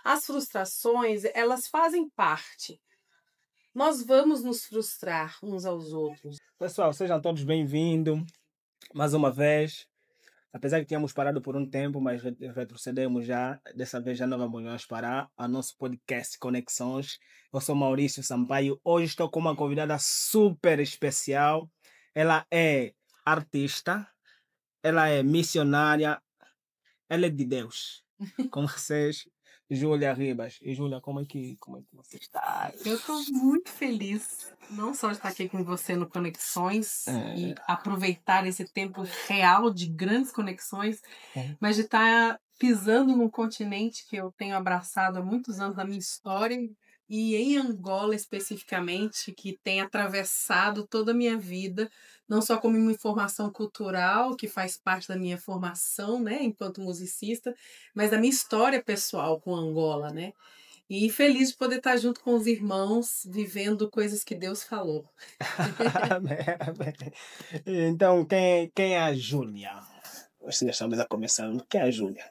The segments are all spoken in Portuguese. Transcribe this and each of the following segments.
as frustrações, elas fazem parte. Nós vamos nos frustrar uns aos outros. Pessoal, sejam todos bem-vindos mais uma vez. Apesar que tínhamos parado por um tempo, mas retrocedemos já. Dessa vez já não vamos parar. A nosso podcast Conexões. Eu sou Maurício Sampaio. Hoje estou com uma convidada super especial. Ela é artista, ela é missionária, ela é de Deus. Com vocês, Júlia Ribas. E Júlia, como é que você está? Eu estou muito feliz, não só de estar aqui com você no Conexões e aproveitar esse tempo real de grandes conexões, mas de estar pisando num continente que eu tenho abraçado há muitos anos da minha história e em Angola especificamente, que tem atravessado toda a minha vida, não só como uma formação cultural, que faz parte da minha formação, né, enquanto musicista, mas da minha história pessoal com Angola, né? E feliz de poder estar junto com os irmãos, vivendo coisas que Deus falou. Então, quem é a Júlia? Hoje estamos a começar. Quem é a Júlia?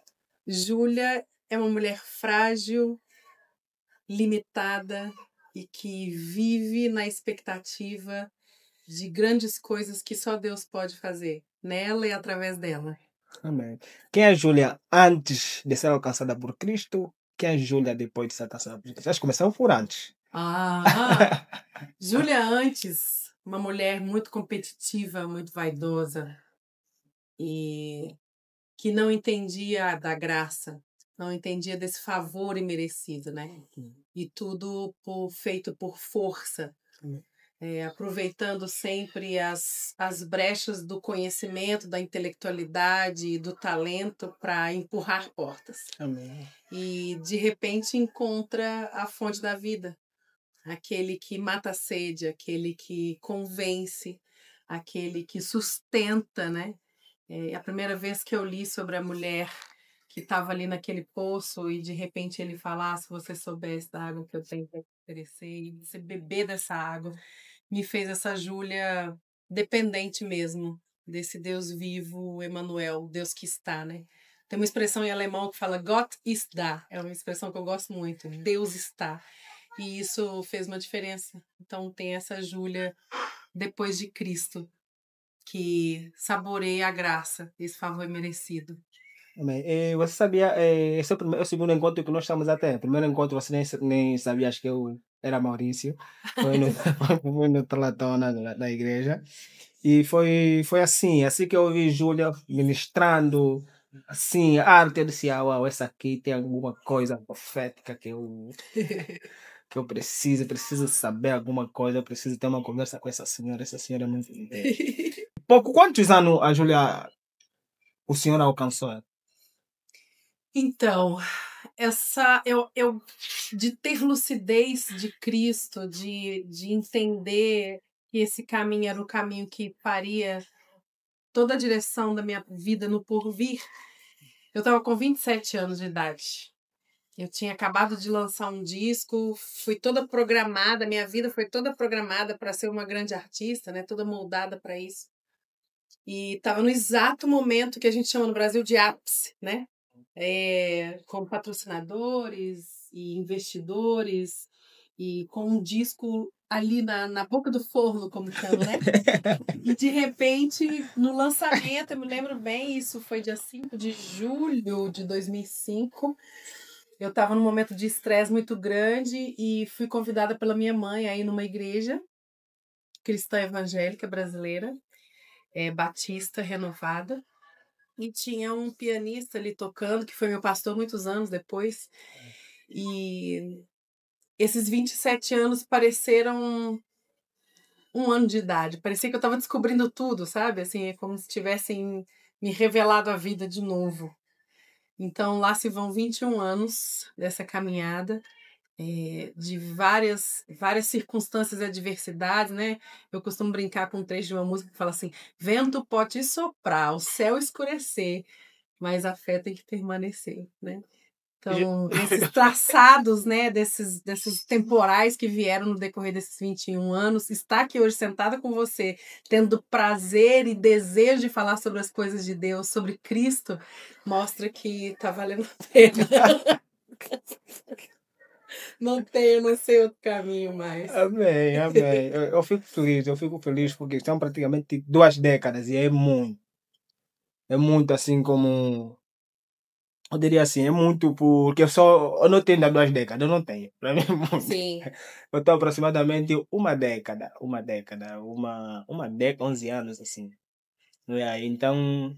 Júlia é uma mulher frágil, limitada e que vive na expectativa de grandes coisas que só Deus pode fazer nela e através dela. Amém. Quem é a Júlia antes de ser alcançada por Cristo? Quem é a Júlia depois de ser alcançada por Cristo? Nós começamos por antes. Júlia antes, uma mulher muito competitiva, muito vaidosa e que não entendia da graça, não entendia desse favor imerecido, né? E tudo feito por força. Aproveitando sempre as brechas do conhecimento, da intelectualidade e do talento para empurrar portas. Amém. E, de repente, encontra a fonte da vida. Aquele que mata a sede, aquele que convence, aquele que sustenta, né? A primeira vez que eu li sobre a mulher que estava ali naquele poço e, de repente, ele fala, se você soubesse da água que eu tenho para oferecer e você beber dessa água, me fez essa Júlia dependente mesmo desse Deus vivo, Emmanuel, Deus que está, né? Tem uma expressão em alemão que fala Gott ist da, é uma expressão que eu gosto muito, Deus está. E isso fez uma diferença. Então tem essa Júlia depois de Cristo, que saboreia a graça, esse favor merecido. Amém. Você sabia, esse é o segundo encontro que nós estamos até. Primeiro encontro você nem sabia, acho que eu era Maurício. Foi no, foi no Tlatona da igreja. E foi assim que eu ouvi Júlia ministrando, assim, a arte. Eu disse, uau, essa aqui tem alguma coisa profética que eu preciso saber alguma coisa, eu preciso ter uma conversa com essa senhora é muito... Quantos anos a Júlia, o senhor alcançou? Então, eu de ter lucidez de Cristo, de entender que esse caminho era o caminho que faria toda a direção da minha vida no porvir, eu estava com 27 anos de idade. Eu tinha acabado de lançar um disco, fui toda programada, minha vida foi toda programada para ser uma grande artista, né? Toda moldada para isso. E estava no exato momento que a gente chama no Brasil de ápice, né? Com patrocinadores e investidores e com um disco ali na boca do forno, como chama, né? E de repente, no lançamento, eu me lembro bem, isso foi dia 5 de julho de 2005, eu estava num momento de estresse muito grande e fui convidada pela minha mãe a ir numa igreja cristã evangélica brasileira, batista renovada, e tinha um pianista ali tocando, que foi meu pastor muitos anos depois. E esses 27 anos pareceram um ano de idade. Parecia que eu estava descobrindo tudo, sabe? Assim, é como se tivessem me revelado a vida de novo. Então, lá se vão 21 anos dessa caminhada, de várias circunstâncias e adversidades, né? Eu costumo brincar com um trecho de uma música que fala assim: vento pode soprar, o céu escurecer, mas a fé tem que permanecer, né? Então, esses traçados, né, desses temporais que vieram no decorrer desses 21 anos, estar aqui hoje sentada com você, tendo prazer e desejo de falar sobre as coisas de Deus, sobre Cristo, mostra que tá valendo a pena. não sei outro caminho mais. Amém, amém. Eu fico feliz porque são praticamente 2 décadas e é muito assim como, eu diria assim, é muito porque eu não tenho ainda 2 décadas, eu não tenho, para mim é muito. Sim. Eu estou aproximadamente uma década, 11 anos assim, não é aí? Então,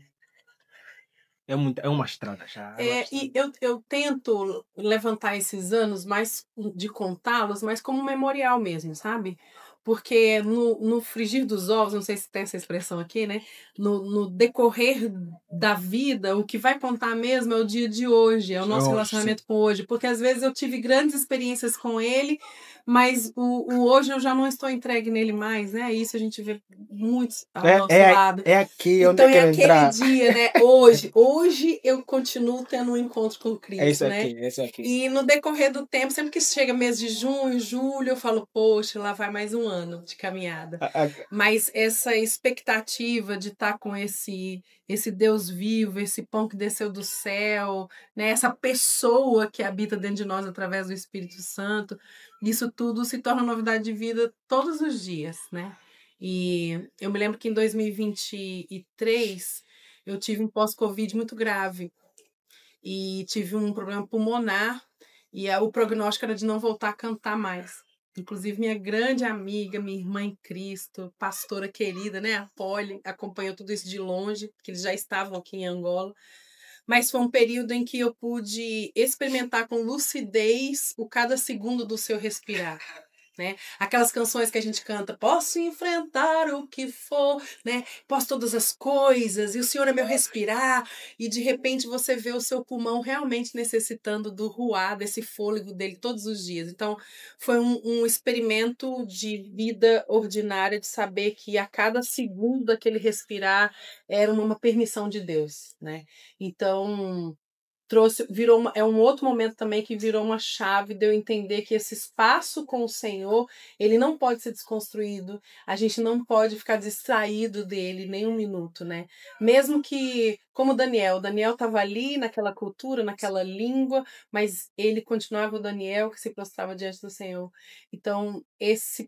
é uma estrada já, é uma E estrada. eu tento levantar esses anos mais de contá-los, mas como memorial mesmo, sabe? Porque no frigir dos ovos, não sei se tem essa expressão aqui, né? No decorrer da vida, o que vai contar mesmo é o dia de hoje, é o nosso Hoje, sim. relacionamento com hoje. Porque às vezes eu tive grandes experiências com ele, mas o hoje eu já não estou entregue nele mais, né? Isso a gente vê muito ao É, nosso é, lado. é aqui onde Então eu é quero aquele entrar. dia, né? Hoje eu continuo tendo um encontro com É isso Cristo, né? aqui, é isso aqui. E no decorrer do tempo, sempre que chega mês de junho, julho, eu falo, poxa, lá vai mais um ano de caminhada. A- a- Mas essa expectativa de estar com esse Deus vivo, esse pão que desceu do céu, né? Essa pessoa que habita dentro de nós através do Espírito Santo, isso tudo se torna novidade de vida todos os dias, né? E eu me lembro que em 2023 eu tive um pós-Covid muito grave e tive um problema pulmonar e o prognóstico era de não voltar a cantar mais. Inclusive, minha grande amiga, minha irmã em Cristo, pastora querida, né, a Polly, acompanhou tudo isso de longe, porque eles já estavam aqui em Angola. Mas foi um período em que eu pude experimentar com lucidez o cada segundo do seu respirar. Né? Aquelas canções que a gente canta, posso enfrentar o que for, né? Posso todas as coisas, e o Senhor é meu respirar, e de repente você vê o seu pulmão realmente necessitando do ruar, desse fôlego dele todos os dias. Então, foi um experimento de vida ordinária, de saber que a cada segundo daquele respirar era uma permissão de Deus, né? Então, é um outro momento também que virou uma chave de eu entender que esse espaço com o Senhor, ele não pode ser desconstruído, a gente não pode ficar distraído dele nem um minuto, né? Mesmo que, como Daniel estava ali naquela cultura, naquela língua, mas ele continuava o Daniel que se prostrava diante do Senhor. Então, esse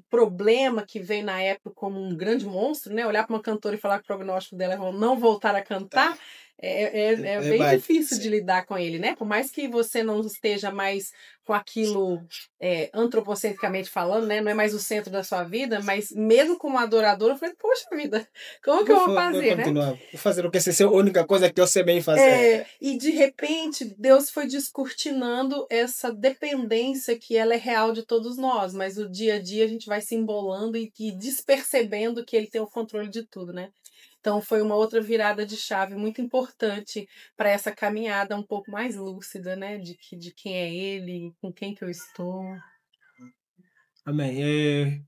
problema que veio na época como um grande monstro, né? Olhar para uma cantora e falar que o prognóstico dela é não voltar a cantar, é bem difícil de lidar com ele, né? Por mais que você não esteja mais com aquilo antropocentricamente falando, né? Não é mais o centro da sua vida, mas mesmo como adorador, eu falei, poxa vida, como que eu vou vou fazer, né? continuar. Vou fazer o que essa é a única coisa que eu sei bem fazer. E de repente Deus foi descortinando essa dependência que ela é real de todos nós, mas o dia a dia a gente vai se embolando e despercebendo que ele tem o controle de tudo, né? Então foi uma outra virada de chave muito importante para essa caminhada um pouco mais lúcida, né? De quem é ele, com quem que eu estou. Amém.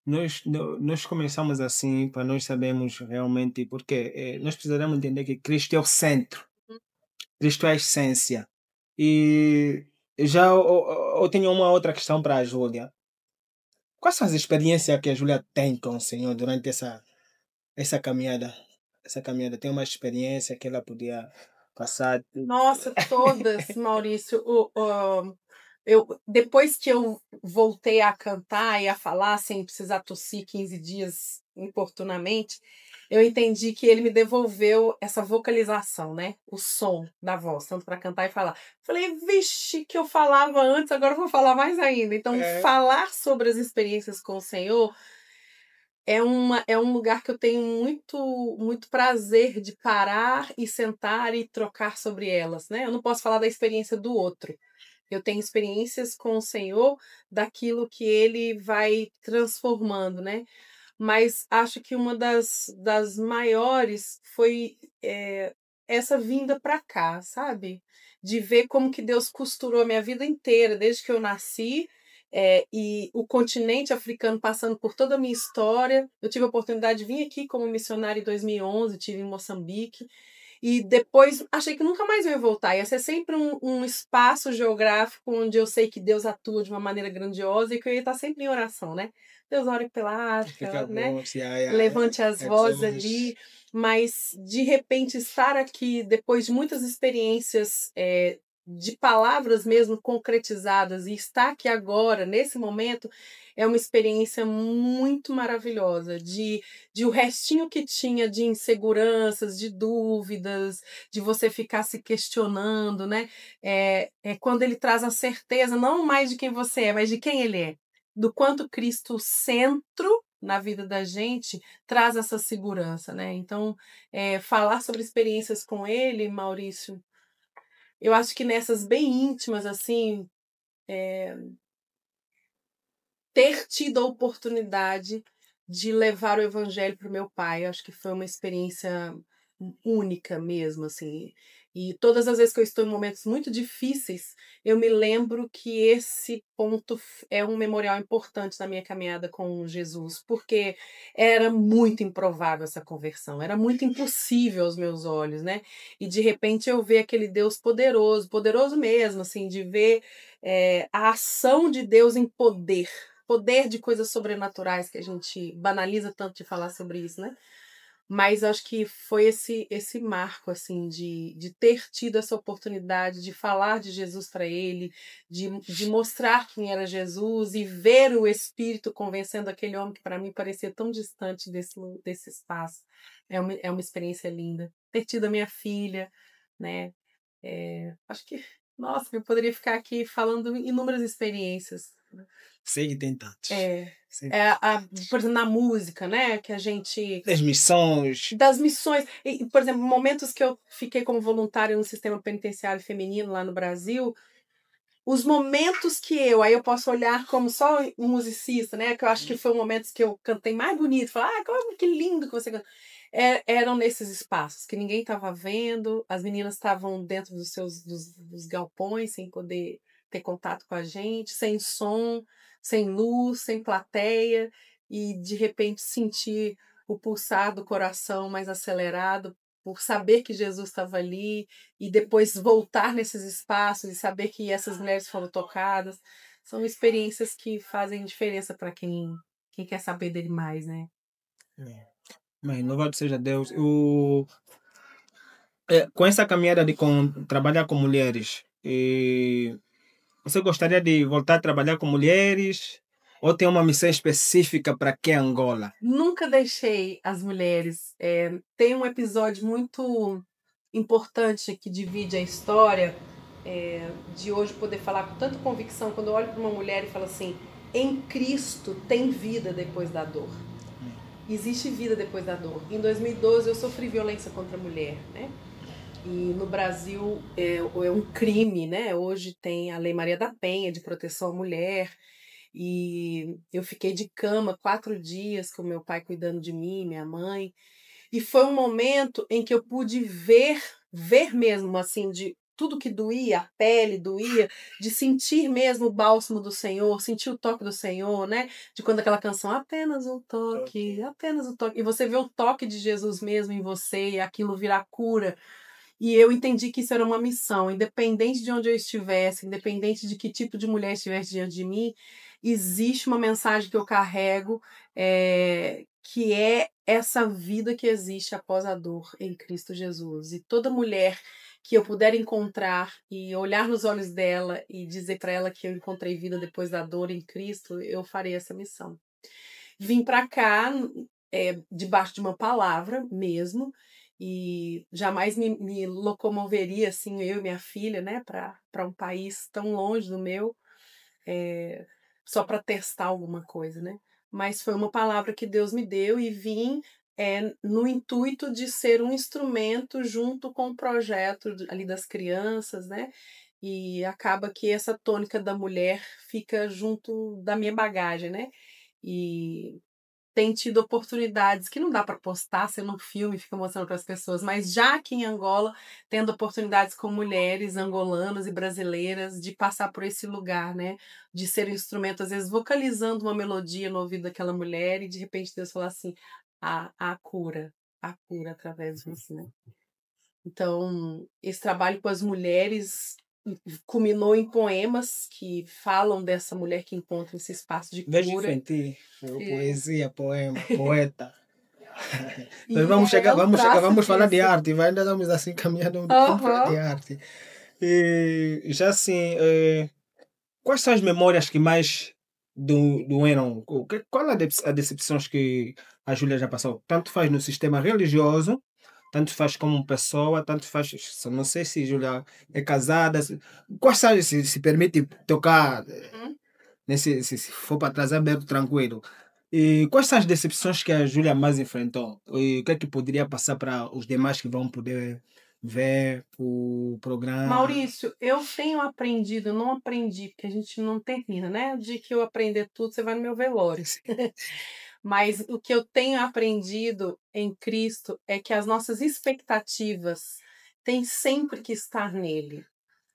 Nós começamos assim para nós sabermos realmente, porque nós precisamos entender que Cristo é o centro, Cristo é a essência. E já eu tenho uma outra questão para a Júlia. Quais são as experiências que a Júlia tem com o Senhor durante essa caminhada? Essa caminhada tem uma experiência que ela podia passar? Nossa, todas, Maurício. Depois que eu voltei a cantar e a falar sem precisar tossir 15 dias importunamente, eu entendi que ele me devolveu essa vocalização, né? O som da voz, tanto para cantar e falar. Falei, vixe, que eu falava antes, agora eu vou falar mais ainda. Então, falar sobre as experiências com o Senhor é um lugar que eu tenho muito prazer de parar e sentar e trocar sobre elas, né? Eu não posso falar da experiência do outro. Eu tenho experiências com o Senhor daquilo que ele vai transformando, né? Mas acho que uma das maiores foi essa vinda para cá, sabe? De ver como que Deus costurou a minha vida inteira, desde que eu nasci, e o continente africano passando por toda a minha história. Eu tive a oportunidade de vir aqui como missionária em 2011, tive em Moçambique, e depois achei que nunca mais eu ia voltar. Ia ser sempre um espaço geográfico onde eu sei que Deus atua de uma maneira grandiosa e que eu ia estar sempre em oração, né? Deus ore pela Fica África, né? bom, se Levante as vozes exames. ali, mas de repente estar aqui depois de muitas experiências de palavras mesmo concretizadas e estar aqui agora, nesse momento, é uma experiência muito maravilhosa, de o restinho que tinha de inseguranças, de dúvidas, de você ficar se questionando, né? É quando ele traz a certeza, não mais de quem você é, mas de quem ele é. Do quanto Cristo centro na vida da gente traz essa segurança, né? Então, falar sobre experiências com ele, Maurício, eu acho que nessas bem íntimas, assim, ter tido a oportunidade de levar o evangelho para o meu pai, acho que foi uma experiência única mesmo, assim. E todas as vezes que eu estou em momentos muito difíceis, eu me lembro que esse ponto é um memorial importante na minha caminhada com Jesus, porque era muito improvável essa conversão, era muito impossível aos meus olhos, né? E de repente eu ver aquele Deus poderoso, poderoso mesmo, assim, de ver a ação de Deus em poder de coisas sobrenaturais, que a gente banaliza tanto de falar sobre isso, né? Mas acho que foi esse marco, assim, de ter tido essa oportunidade de falar de Jesus para ele, de mostrar quem era Jesus e ver o Espírito convencendo aquele homem que para mim parecia tão distante desse espaço. É uma experiência linda. Ter tido a minha filha, né? Acho que, nossa, eu poderia ficar aqui falando inúmeras experiências. Sei que tem tantos. É, Sim. por exemplo, na música, né? Que a gente. Das missões. Das missões. E, por exemplo, momentos que eu fiquei como voluntária no sistema penitenciário feminino lá no Brasil, os momentos que aí eu posso olhar como só um musicista, né? Que eu acho que foi momentos que eu cantei mais bonito. Falar, que lindo que você canta. Eram nesses espaços que ninguém estava vendo, as meninas estavam dentro dos galpões, sem poder ter contato com a gente, sem som, sem luz, sem plateia, e de repente sentir o pulsar do coração mais acelerado por saber que Jesus estava ali e depois voltar nesses espaços e saber que essas mulheres foram tocadas. São experiências que fazem diferença para quem quer saber dele mais, né? Mas louvado seja Deus. Com essa caminhada de trabalhar com mulheres, você gostaria de voltar a trabalhar com mulheres? Ou tem uma missão específica para que Angola? Nunca deixei as mulheres. Tem um episódio muito importante que divide a história de hoje poder falar com tanta convicção quando eu olho para uma mulher e falo assim: em Cristo tem vida depois da dor. Existe vida depois da dor. Em 2012 eu sofri violência contra a mulher, né? E no Brasil é um crime, né? Hoje tem a Lei Maria da Penha de proteção à mulher. E eu fiquei de cama 4 dias com meu pai cuidando de mim, minha mãe. E foi um momento em que eu pude ver mesmo, assim, de tudo que doía, a pele doía, de sentir mesmo o bálsamo do Senhor, sentir o toque do Senhor, né? De quando aquela canção, apenas um toque, apenas um toque. E você vê o toque de Jesus mesmo em você e aquilo virar cura. E eu entendi que isso era uma missão, independente de onde eu estivesse, independente de que tipo de mulher estivesse diante de mim, existe uma mensagem que eu carrego, que é essa vida que existe após a dor em Cristo Jesus. E toda mulher que eu puder encontrar e olhar nos olhos dela e dizer para ela que eu encontrei vida depois da dor em Cristo, eu farei essa missão. Vim para cá debaixo de uma palavra mesmo, e jamais me locomoveria assim, eu e minha filha, né, para um país tão longe do meu, só para testar alguma coisa, né? Mas foi uma palavra que Deus me deu e vim no intuito de ser um instrumento junto com o projeto ali das crianças, né? E acaba que essa tônica da mulher fica junto da minha bagagem, né? E tem tido oportunidades que não dá para postar, sendo um filme, fica mostrando para as pessoas, mas já aqui em Angola, tendo oportunidades com mulheres angolanas e brasileiras de passar por esse lugar, né? De ser um instrumento, às vezes vocalizando uma melodia no ouvido daquela mulher e de repente Deus falar assim: a cura através disso, né? Então, esse trabalho com as mulheres culminou em poemas que falam dessa mulher que encontra esse espaço de Vejo cura. em ti. Poesia, poema, poeta. E Nós vamos chegar, um traço vamos falar de disso. arte, ainda estamos assim caminhando de arte. Já assim, quais são as memórias que mais doeram? Qual é a decepções que a Júlia já passou? Tanto faz no sistema religioso, tanto faz como pessoa, tanto faz. Não sei se Júlia é casada. Quais são, se permite tocar Uhum. se for para trás aberto, tranquilo. E quais são as decepções que a Júlia mais enfrentou? E o que é que poderia passar para os demais que vão poder ver o programa? Maurício, eu tenho aprendido, eu não aprendi, porque a gente não termina, né? De que eu aprender tudo, você vai no meu velório. Mas o que eu tenho aprendido em Cristo é que as nossas expectativas têm sempre que estar nele.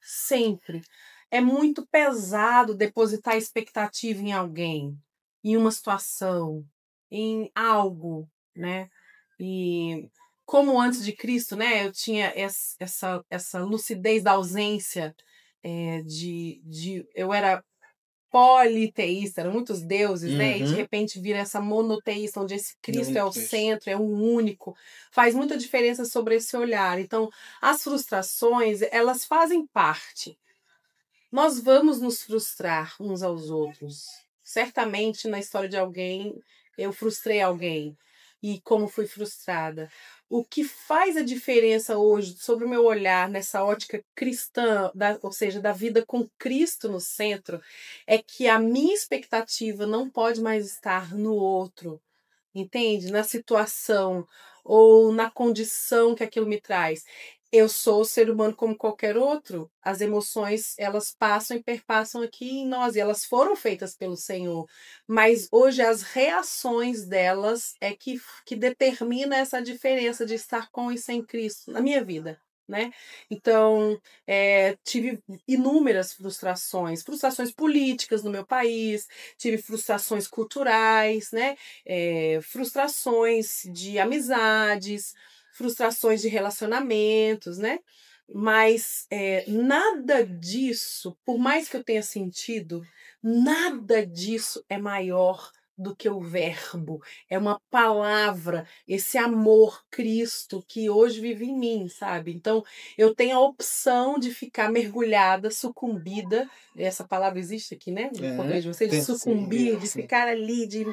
Sempre. É muito pesado depositar expectativa em alguém, em uma situação, em algo, né? E como antes de Cristo, né? Eu tinha essa lucidez da ausência, eu era politeísta, eram muitos deuses, né? E de Uhum. repente vira essa monoteísta, onde esse É Cristo é um o texto. centro, é o único. Faz muita diferença sobre esse olhar. Então, as frustrações, elas fazem parte. Nós vamos nos frustrar uns aos outros. Certamente, na história de alguém, eu frustrei alguém. E como fui frustrada. O que faz a diferença hoje sobre o meu olhar nessa ótica cristã, ou seja, da vida com Cristo no centro, é que a minha expectativa não pode mais estar no outro, entende? Na situação ou na condição que aquilo me traz. Eu sou ser humano como qualquer outro. As emoções, elas passam e perpassam aqui em nós, e elas foram feitas pelo Senhor. Mas hoje as reações delas é que determina essa diferença de estar com e sem Cristo na minha vida, né? Então, tive inúmeras frustrações, frustrações políticas no meu país, tive frustrações culturais, né? Frustrações de amizades, frustrações de relacionamentos, né? Mas nada disso, por mais que eu tenha sentido, nada disso é maior do que o verbo, é uma palavra, esse amor Cristo que hoje vive em mim, sabe? Então, eu tenho a opção de ficar mergulhada, sucumbida, essa palavra existe aqui, né? No português de você, de Sim, sucumbir, de sim. ficar ali, de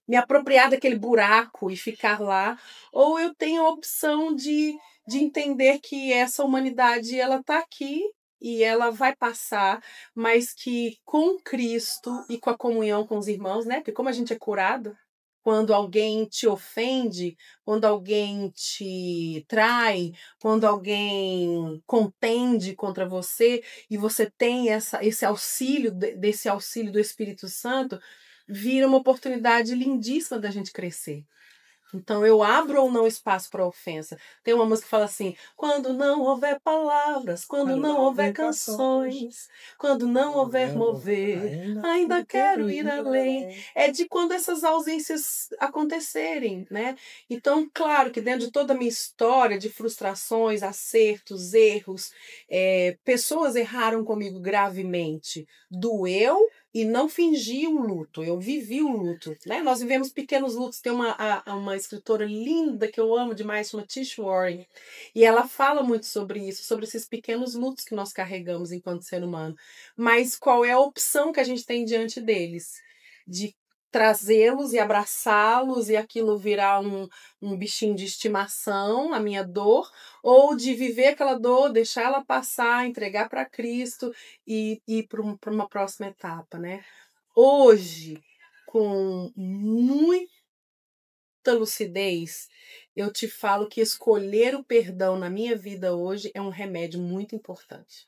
me apropriar daquele buraco e ficar lá, ou eu tenho a opção de entender que essa humanidade ela está aqui e ela vai passar, mas que com Cristo e com a comunhão com os irmãos, né? Porque como a gente é curado, quando alguém te ofende, quando alguém te trai, quando alguém contende contra você e você tem esse auxílio desse auxílio do Espírito Santo, vira uma oportunidade lindíssima da gente crescer. Então eu abro ou não espaço para ofensa. Tem uma música que fala assim: quando não houver palavras, quando Quando não não houver houver canções, canções, quando não houver eu vou- mover, ainda ainda quero quero ir ir além. além. É de quando essas ausências acontecerem, né? Então, claro que dentro de toda a minha história de frustrações, acertos, erros, pessoas erraram comigo gravemente. Doeu, e não fingi um luto, eu vivi o luto, né? Nós vivemos pequenos lutos. Tem uma escritora linda que eu amo demais, chama Tish Warren, e ela fala muito sobre isso, sobre esses pequenos lutos que nós carregamos enquanto ser humano. Mas qual é a opção que a gente tem diante deles? De trazê-los e abraçá-los e aquilo virar um bichinho de estimação, a minha dor, ou de viver aquela dor, deixar ela passar, entregar para Cristo e ir para uma próxima etapa, né? Hoje, com muita lucidez, eu te falo que escolher o perdão na minha vida hoje é um remédio muito importante,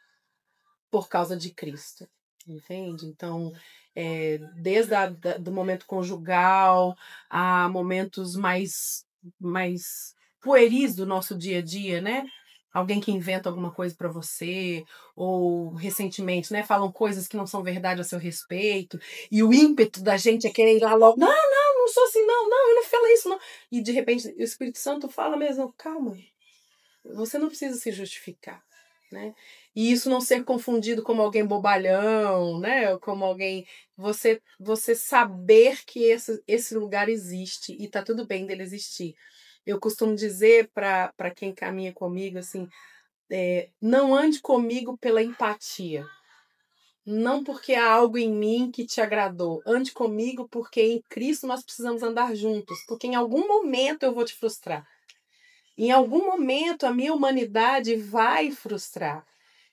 por causa de Cristo, entende? Então, desde do momento conjugal a momentos mais pueris do nosso dia a dia, né? Alguém que inventa alguma coisa para você, ou recentemente, né, falam coisas que não são verdade a seu respeito, e o ímpeto da gente é querer ir lá logo, não, não, não sou assim, não, não, eu não falei isso, não. E de repente o Espírito Santo fala mesmo, calma, você não precisa se justificar, né? E isso não ser confundido como alguém bobalhão, né? Ou como alguém. Você saber que esse lugar existe e tá tudo bem dele existir. Eu costumo dizer para quem caminha comigo assim: não ande comigo pela empatia. Não porque há algo em mim que te agradou. Ande comigo porque em Cristo nós precisamos andar juntos. Porque em algum momento eu vou te frustrar. Em algum momento a minha humanidade vai frustrar.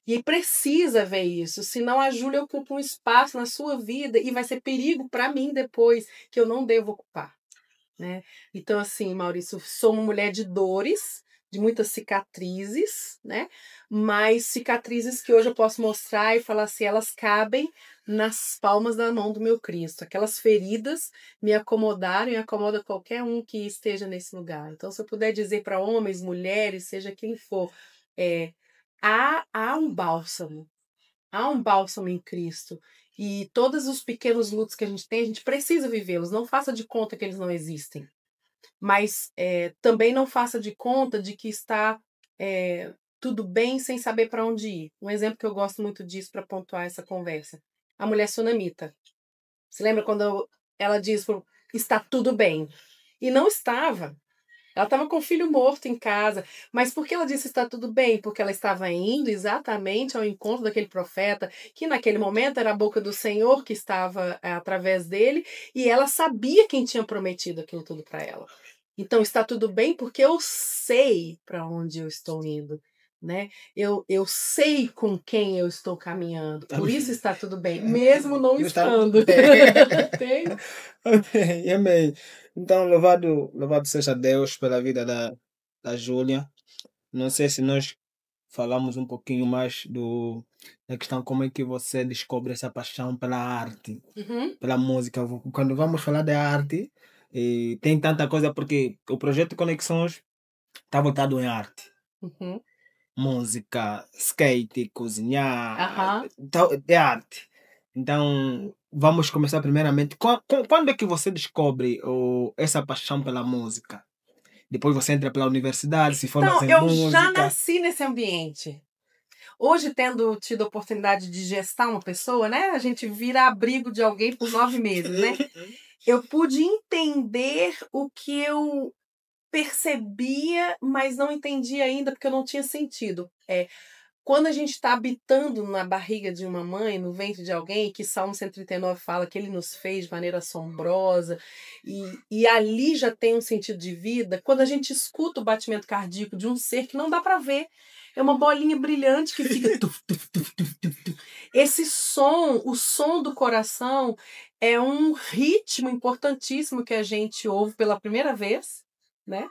E precisa ver isso. Senão a Júlia ocupa um espaço na sua vida e vai ser perigo para mim depois que eu não devo ocupar. Né? Então, assim, Maurício, sou uma mulher de dores, de muitas cicatrizes, né? Mas cicatrizes que hoje eu posso mostrar e falar assim, elas cabem nas palmas da mão do meu Cristo. Aquelas feridas me acomodaram e acomoda qualquer um que esteja nesse lugar. Então, se eu puder dizer para homens, mulheres, seja quem for, há um bálsamo. Há um bálsamo em Cristo. E todos os pequenos lutos que a gente precisa vivê-los. Não faça de conta que eles não existem. Mas também não faça de conta de que está tudo bem sem saber para onde ir. Um exemplo que eu gosto muito disso para pontuar essa conversa. A mulher sunamita. Você lembra quando ela diz está tudo bem? E não estava. Ela estava com o filho morto em casa. Mas por que ela disse está tudo bem? Porque ela estava indo exatamente ao encontro daquele profeta, que naquele momento era a boca do Senhor que estava através dele, e ela sabia quem tinha prometido aquilo tudo para ela. Então está tudo bem porque eu sei para onde eu estou indo. Né? Eu sei com quem eu estou caminhando. Por isso está tudo bem, mesmo não estando. Amém. Então, louvado seja Deus pela vida da Júlia. Não sei se nós falamos um pouquinho mais da questão como é que você descobre essa paixão pela arte, pela música. Quando vamos falar da arte, tem tanta coisa, porque o projeto Conexões está voltado em arte. Música, skate, cozinhar, é arte. Então, vamos começar primeiramente. Quando é que você descobre essa paixão pela música? Depois você entra pela universidade, se forma em música. Eu já nasci nesse ambiente. Hoje, tendo tido a oportunidade de gestar uma pessoa, né? A gente vira abrigo de alguém por 9 meses, né? Eu pude entender o que eu percebia, mas não entendia ainda porque eu não tinha sentido. Quando a gente está habitando na barriga de uma mãe, no ventre de alguém, que Salmo 139 fala que ele nos fez de maneira assombrosa, e ali já tem um sentido de vida, quando a gente escuta o batimento cardíaco de um ser que não dá para ver, é uma bolinha brilhante que fica... Esse som, o som do coração, é um ritmo importantíssimo que a gente ouve pela primeira vez, né?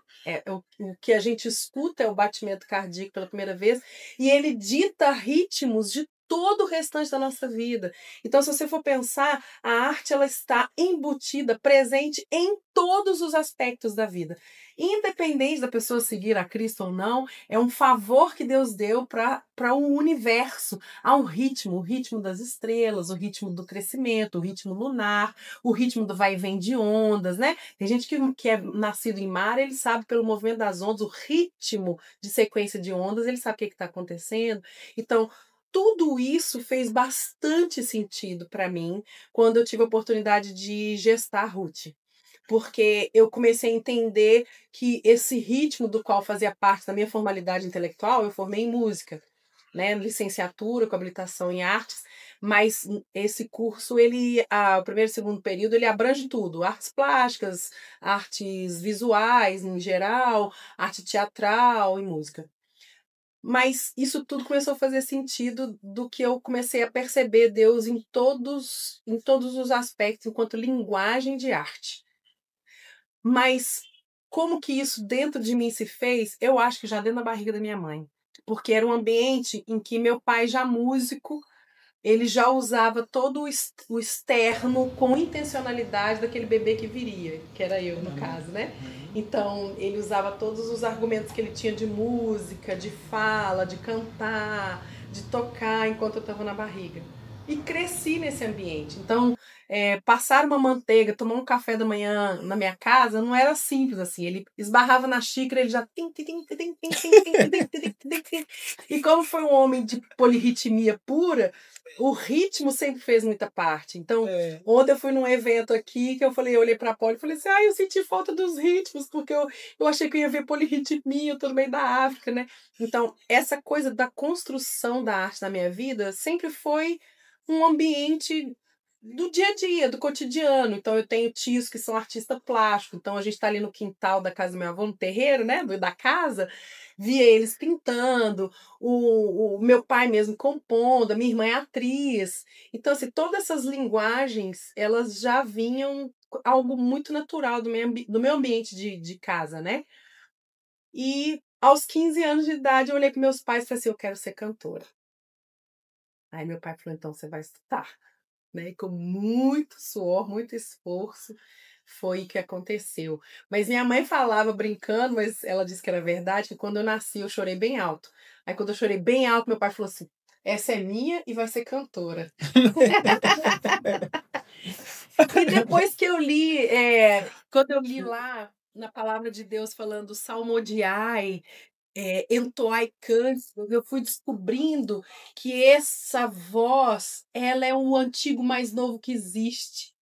O que a gente escuta é o batimento cardíaco pela primeira vez, e ele dita ritmos de todo o restante da nossa vida. Então, se você for pensar, a arte ela está embutida, presente em todos os aspectos da vida. Independente da pessoa seguir a Cristo ou não, é um favor que Deus deu para o universo. Há um ritmo, o ritmo das estrelas, o ritmo do crescimento, o ritmo lunar, o ritmo do vai e vem de ondas, né? Tem gente que é nascido em mar, ele sabe pelo movimento das ondas, o ritmo de sequência de ondas, ele sabe o que está acontecendo. Então, tudo isso fez bastante sentido para mim quando eu tive a oportunidade de gestar Ruth. Porque eu comecei a entender que esse ritmo do qual fazia parte da minha formalidade intelectual, eu formei em música, né, licenciatura com habilitação em artes, mas esse curso, o primeiro e segundo período, ele abrange tudo, artes plásticas, artes visuais em geral, arte teatral e música. Mas isso tudo começou a fazer sentido do que eu comecei a perceber Deus em todos os aspectos, enquanto linguagem de arte. Mas como que isso dentro de mim se fez? Eu acho que já dentro da barriga da minha mãe. Porque era um ambiente em que meu pai, já músico, ele já usava todo o externo com intencionalidade daquele bebê que viria, que era eu, no caso, né? Então, ele usava todos os argumentos que ele tinha de música, de fala, de cantar, de tocar enquanto eu estava na barriga. e cresci nesse ambiente. Então, passar uma manteiga, tomar um café da manhã na minha casa não era simples assim. Ele esbarrava na xícara, ele já e como foi um homem de polirritmia pura, o ritmo sempre fez muita parte. Então, ontem eu fui num evento aqui que eu olhei para a Poli e falei assim: eu senti falta dos ritmos, porque eu achei que eu ia ver polirritmia, eu tô no meio da África, né? Então, essa coisa da construção da arte na minha vida sempre foi um ambiente do dia a dia, do cotidiano. Então, eu tenho tios que são artistas plásticos. Então, a gente está ali no quintal da casa do meu avô, no terreiro, né? Da casa, via eles pintando, o meu pai mesmo compondo, a minha irmã é atriz. Então, assim, todas essas linguagens, elas já vinham algo muito natural do meu ambiente de casa, né? E aos 15 anos de idade, eu olhei para meus pais e falei assim: eu quero ser cantora. Aí meu pai falou: então você vai estudar. Né? E com muito suor, muito esforço, foi o que aconteceu. Mas minha mãe falava brincando, mas ela disse que era verdade, que quando eu nasci eu chorei bem alto. Aí quando eu chorei bem alto, meu pai falou assim: essa é minha e vai ser cantora. E depois que eu li, quando eu li lá na palavra de Deus falando salmodiai, entoai cânticos, eu fui descobrindo que essa voz, ela é o antigo mais novo que existe.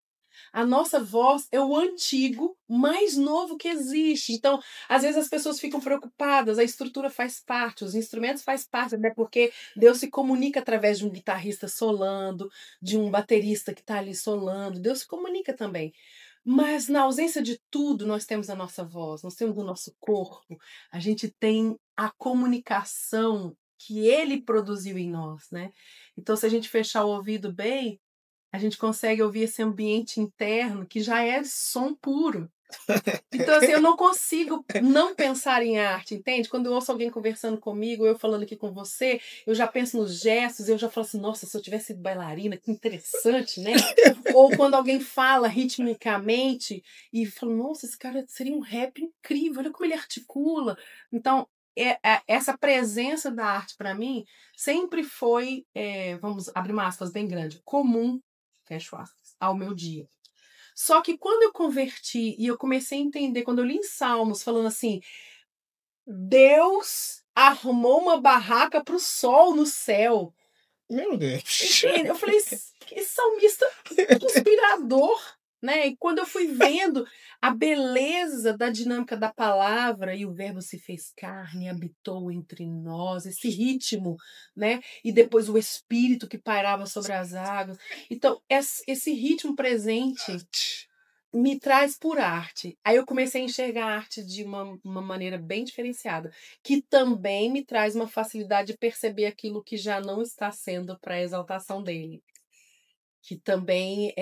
A nossa voz é o antigo mais novo que existe. Então, às vezes as pessoas ficam preocupadas, a estrutura faz parte, os instrumentos faz parte, né? Porque Deus se comunica através de um guitarrista solando, de um baterista que está ali solando. Deus se comunica também. Mas na ausência de tudo, nós temos a nossa voz, nós temos o nosso corpo, a gente tem a comunicação que ele produziu em nós, né? Então, se a gente fechar o ouvido bem, a gente consegue ouvir esse ambiente interno que já é som puro. Então, assim, eu não consigo não pensar em arte, entende? Quando eu ouço alguém conversando comigo, eu falando aqui com você, eu já penso nos gestos, eu já falo assim, nossa, se eu tivesse sido bailarina, que interessante, né? Ou quando alguém fala ritmicamente e falo, nossa, esse cara seria um rap incrível, olha como ele articula. Então, essa presença da arte para mim sempre foi, vamos abrir uma aspas bem grande, comum, fecho aspas, ao meu dia. Só que quando eu converti e eu comecei a entender, quando eu li em Salmos, falando assim, Deus arrumou uma barraca para o sol no céu. Meu Deus. Entende? Eu falei, que salmista inspirador, né? E quando eu fui vendo a beleza da dinâmica da palavra e o verbo se fez carne, habitou entre nós, esse ritmo, né? E depois o espírito que pairava sobre as águas. Então, esse ritmo presente me traz por arte. Aí eu comecei a enxergar a arte de uma maneira bem diferenciada, que também me traz uma facilidade de perceber aquilo que já não está sendo para a exaltação dele. Que também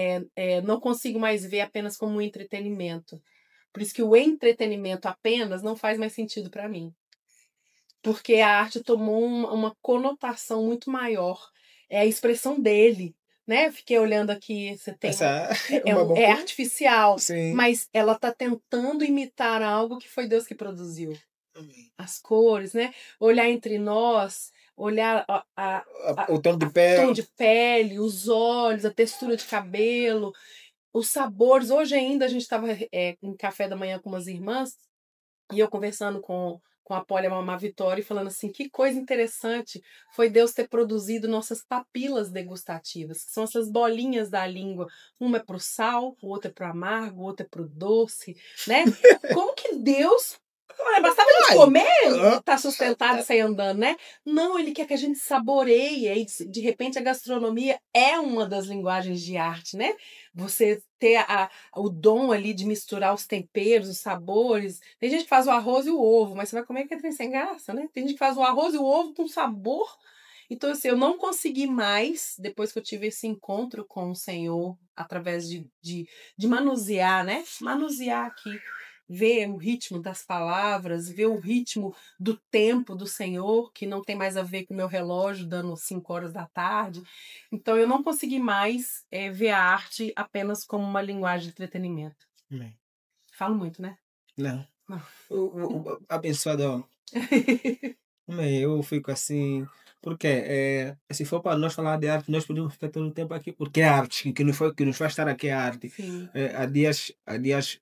não consigo mais ver apenas como um entretenimento. Por isso que o entretenimento apenas não faz mais sentido para mim. Porque a arte tomou uma conotação muito maior. É a expressão dele, né? Fiquei olhando aqui, você tem Essa é uma boa é coisa. artificial, Sim. mas ela está tentando imitar algo que foi Deus que produziu. As cores, né? Olhar entre nós, olhar O tom de o tom pele. de pele, os olhos, a textura de cabelo, os sabores. Hoje ainda a gente estava em café da manhã com umas irmãs e eu conversando com a Pólia Mamá Vitória e falando assim, que coisa interessante foi Deus ter produzido nossas papilas degustativas, que são essas bolinhas da língua. Uma é para o sal, o outro é para o amargo, o outro é para o doce, né? Como que Deus... Olha, bastava a gente comer e estar sustentado e sair andando, né? Não, ele quer que a gente saboreie. E de repente a gastronomia é uma das linguagens de arte, né? Você ter o dom ali de misturar os temperos, os sabores. Tem gente que faz o arroz e o ovo, mas você vai comer que é sem graça, né? Tem gente que faz o arroz e o ovo com sabor. Então, assim, eu não consegui mais, depois que eu tive esse encontro com o Senhor, através de manusear, né? Manusear aqui, ver o ritmo das palavras, ver o ritmo do tempo do Senhor, que não tem mais a ver com o meu relógio dando 5 horas da tarde. Então, eu não consegui mais ver a arte apenas como uma linguagem de entretenimento. Bem, Falo muito, né? não. Não. Abençoado. Eu fico assim, porque se for para nós falar de arte, nós podemos ficar todo o tempo aqui, porque é arte, que nos faz estar aqui é arte. Sim, Há dias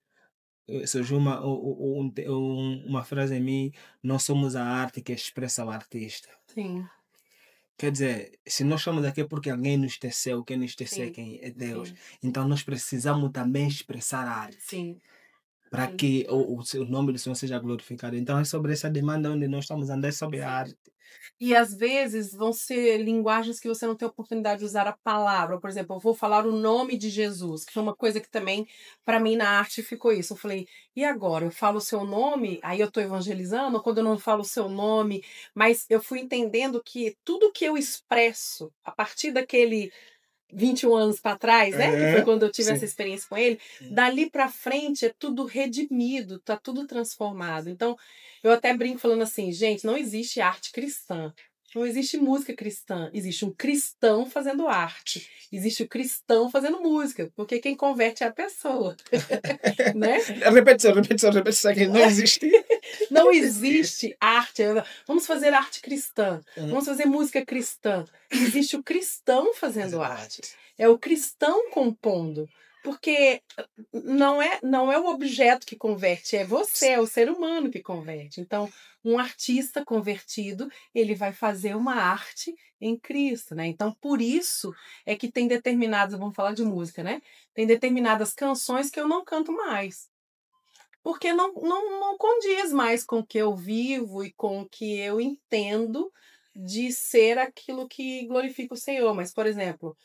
surgiu uma frase em mim: nós somos a arte que expressa o artista. sim, Quer dizer, se nós estamos aqui é porque alguém nos teceu, quem nos teceu é sim, quem é Deus. sim, Então nós precisamos também expressar a arte sim, para sim, que o nome do Senhor seja glorificado. Então é sobre essa demanda onde nós estamos andando, é sobre a sim. arte. E às vezes vão ser linguagens que você não tem oportunidade de usar a palavra. Por exemplo, eu vou falar o nome de Jesus, que foi uma coisa que também, para mim, na arte ficou isso. Eu falei, e agora? Eu falo o seu nome, aí eu estou evangelizando, ou quando eu não falo o seu nome, mas eu fui entendendo que tudo que eu expresso a partir daquele 21 anos para trás, né? Que foi É, quando eu tive essa sim. experiência com ele. Dali para frente é tudo redimido, tá tudo transformado. Então, eu até brinco falando assim, gente, não existe arte cristã. Não existe música cristã. Existe um cristão fazendo arte. Existe o cristão fazendo música. Porque quem converte é a pessoa, né? Repete só que não existe. Não existe arte. Vamos fazer arte cristã. Hum, Vamos fazer música cristã. Existe o cristão fazendo fazendo arte. arte. É o cristão compondo. Porque não é o objeto que converte, é você, é o ser humano que converte. Então, um artista convertido, ele vai fazer uma arte em Cristo, né? Então, por isso é que tem determinadas, vamos falar de música, né? Tem determinadas canções que eu não canto mais. Porque não condiz mais com o que eu vivo e com o que eu entendo de ser aquilo que glorifica o Senhor. Mas, por exemplo,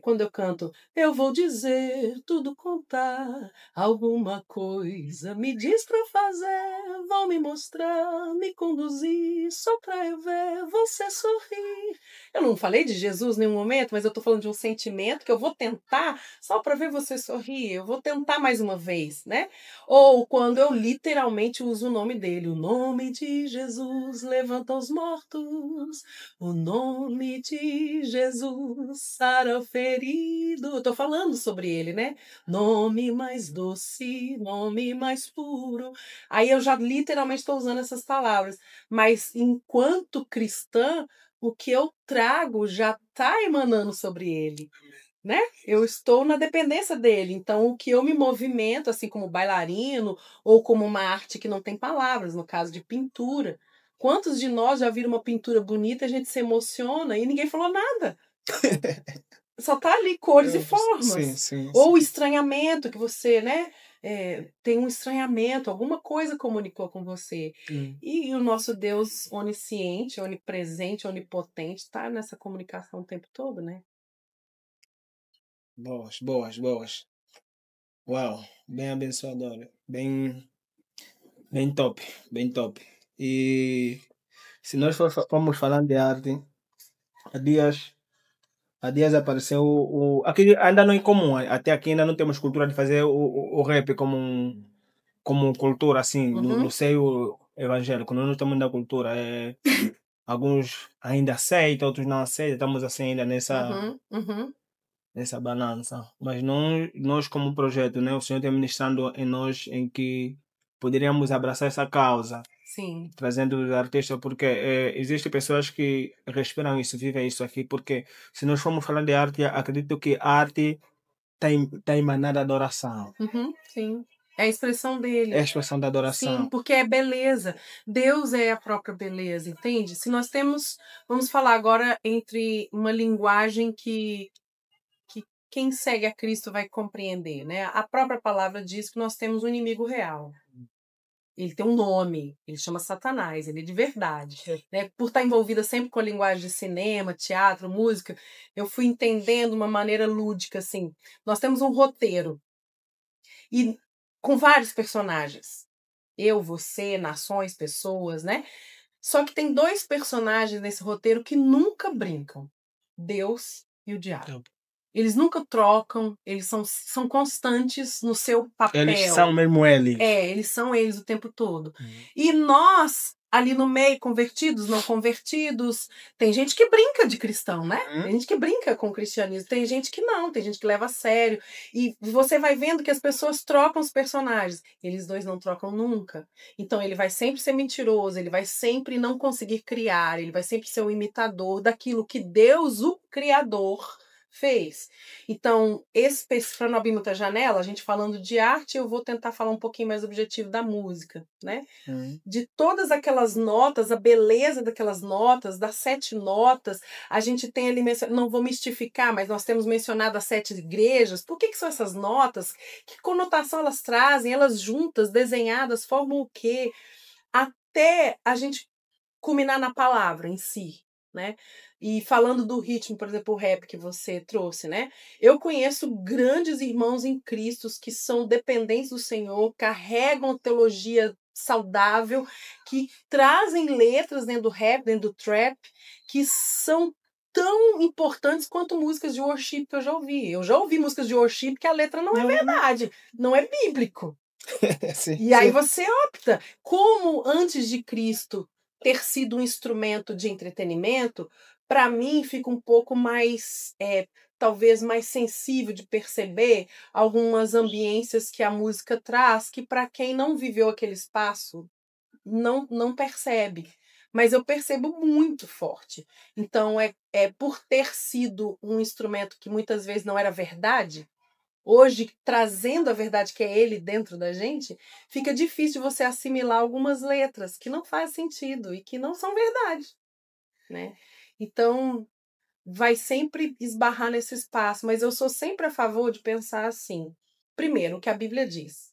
quando eu canto, eu vou dizer, tudo contar, alguma coisa me diz para fazer, vão me mostrar, me conduzir, só para eu ver você sorrir. Eu não falei de Jesus em nenhum momento, mas eu estou falando de um sentimento que eu vou tentar só para ver você sorrir. Eu vou tentar mais uma vez, né? Ou quando eu literalmente uso o nome dele. O nome de Jesus levanta os mortos. O nome de Jesus sara o ferido. Eu tô falando sobre ele, né? Nome mais doce, nome mais puro. Aí eu já literalmente estou usando essas palavras. Mas enquanto cristã, o que eu trago já está emanando sobre ele, né? Eu estou na dependência dele. Então, o que eu me movimento, assim como bailarino, ou como uma arte que não tem palavras, no caso de pintura. Quantos de nós já viram uma pintura bonita, a gente se emociona e ninguém falou nada? Só tá ali cores e Sim, formas. sim, Ou sim. o estranhamento, que você, né? Tem um estranhamento, alguma coisa comunicou com você. Hum. E o nosso Deus onisciente, onipresente, onipotente, está nessa comunicação o tempo todo, né? Boas, boas, boas. Uau, bem abençoador. Bem top, bem top. E se nós formos falando de arte, há dias, há dias apareceu aqui ainda não é comum, até aqui ainda não temos cultura de fazer o rap como cultura, assim, no Uhum, seio evangélico. Nós não estamos na cultura. Alguns ainda aceitam, outros não aceitam. Estamos assim ainda uhum, uhum. nessa balança. Mas nós como projeto, né, o Senhor tem ministrando em nós em que poderíamos abraçar essa causa, Sim. trazendo os artistas, porque existem pessoas que respiram isso, vivem isso aqui, porque se nós formos falar de arte, acredito que a arte está emanada adoração. Uhum, sim. É a expressão É a dele. expressão da Sim, adoração. porque é beleza. Deus é a própria beleza, entende? Se nós temos, vamos falar agora entre uma linguagem que quem segue a Cristo vai compreender, né? A própria palavra diz que nós temos um inimigo real. Ele tem um nome, ele chama Satanás, ele é de verdade, né? Por estar envolvida sempre com a linguagem de cinema, teatro, música, eu fui entendendo uma maneira lúdica, assim. Nós temos um roteiro e com vários personagens. Eu, você, nações, pessoas, né? Só que tem dois personagens nesse roteiro que nunca brincam: Deus e o diabo. Então, Eles nunca trocam, eles são constantes no seu eles são papel. mesmo eles. Eles são eles o tempo todo. Hum. E nós ali no meio, convertidos, não convertidos. Tem gente que brinca de cristão, né? Tem gente que brinca com o cristianismo. Tem gente que não, tem gente que leva a sério. E você vai vendo que as pessoas trocam os personagens. Eles dois não trocam nunca. Então ele vai sempre ser mentiroso, ele vai sempre não conseguir criar, ele vai sempre ser o imitador daquilo que Deus, o Criador, fez. Então, para não abrir muita janela, a gente falando de arte, eu vou tentar falar um pouquinho mais objetivo da música, né? De todas aquelas notas, a beleza daquelas notas, das 7 notas, a gente tem ali, não vou mistificar, mas nós temos mencionado as 7 igrejas. Por que são essas notas? Que conotação elas trazem? Elas juntas, desenhadas, formam o quê? Até a gente culminar na palavra em si, né? E falando do ritmo, por exemplo, o rap que você trouxe, né? Eu conheço grandes irmãos em Cristo que são dependentes do Senhor, carregam teologia saudável, que trazem letras dentro do rap, dentro do trap, que são tão importantes quanto músicas de worship que eu já ouvi. Eu já ouvi músicas de worship que a letra não é verdade, não é bíblico. Sim, e aí você opta. Como antes de Cristo ter sido um instrumento de entretenimento, para mim fica um pouco mais, talvez mais sensível de perceber algumas ambiências que a música traz, que para quem não viveu aquele espaço, não percebe. Mas eu percebo muito forte. Então, por ter sido um instrumento que muitas vezes não era verdade, hoje, trazendo a verdade que é ele dentro da gente, fica difícil você assimilar algumas letras que não faz sentido e que não são verdade, né? Então, vai sempre esbarrar nesse espaço, mas eu sou sempre a favor de pensar assim. Primeiro, o que a Bíblia diz.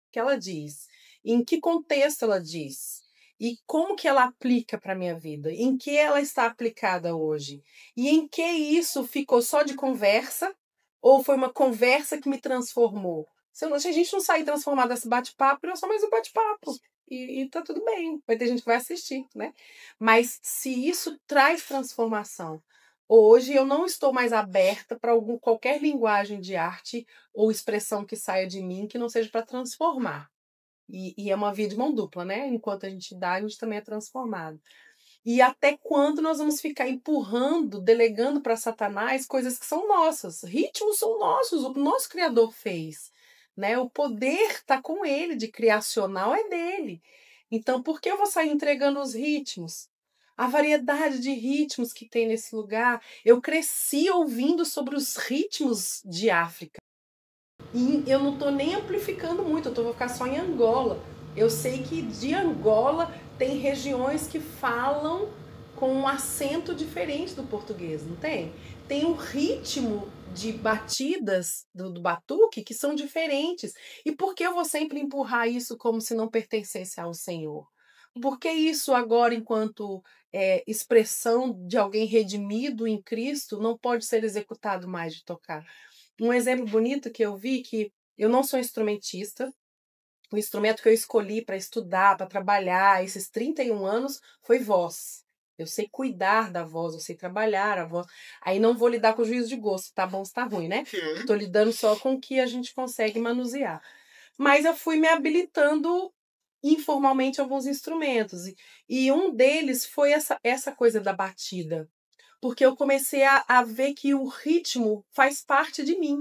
O que ela diz? Em que contexto ela diz? E como que ela aplica para a minha vida? Em que ela está aplicada hoje? E em que isso ficou só de conversa? Ou foi uma conversa que me transformou? Se a gente não sair transformado desse bate-papo, é só mais um bate-papo. E tá tudo bem. Vai ter gente que vai assistir, né? Mas se isso traz transformação, hoje eu não estou mais aberta para qualquer linguagem de arte ou expressão que saia de mim que não seja para transformar. E é uma via de mão dupla, né? Enquanto a gente dá, a gente também é transformado. E até quando nós vamos ficar empurrando, delegando para Satanás coisas que são nossas? Ritmos são nossos, o nosso Criador fez. Né? O poder está com ele, de criacional é dele. Então, por que eu vou sair entregando os ritmos? A variedade de ritmos que tem nesse lugar. Eu cresci ouvindo sobre os ritmos de África. E eu não estou nem amplificando muito, vou ficar só em Angola. Eu sei que de Angola tem regiões que falam com um acento diferente do português, não tem? Tem um ritmo de batidas do batuque que são diferentes. E por que eu vou sempre empurrar isso como se não pertencesse ao Senhor? Por que isso agora, enquanto expressão de alguém redimido em Cristo, não pode ser executado mais de tocar? Um exemplo bonito que eu vi, que eu não sou instrumentista, o instrumento que eu escolhi para estudar, para trabalhar esses 31 anos foi voz. Eu sei cuidar da voz, eu sei trabalhar a voz. Aí não vou lidar com o juízo de gosto, tá bom, se tá ruim, né? Estou lidando só com o que a gente consegue manusear. Mas eu fui me habilitando informalmente a alguns instrumentos. E um deles foi essa coisa da batida. Porque eu comecei a ver que o ritmo faz parte de mim.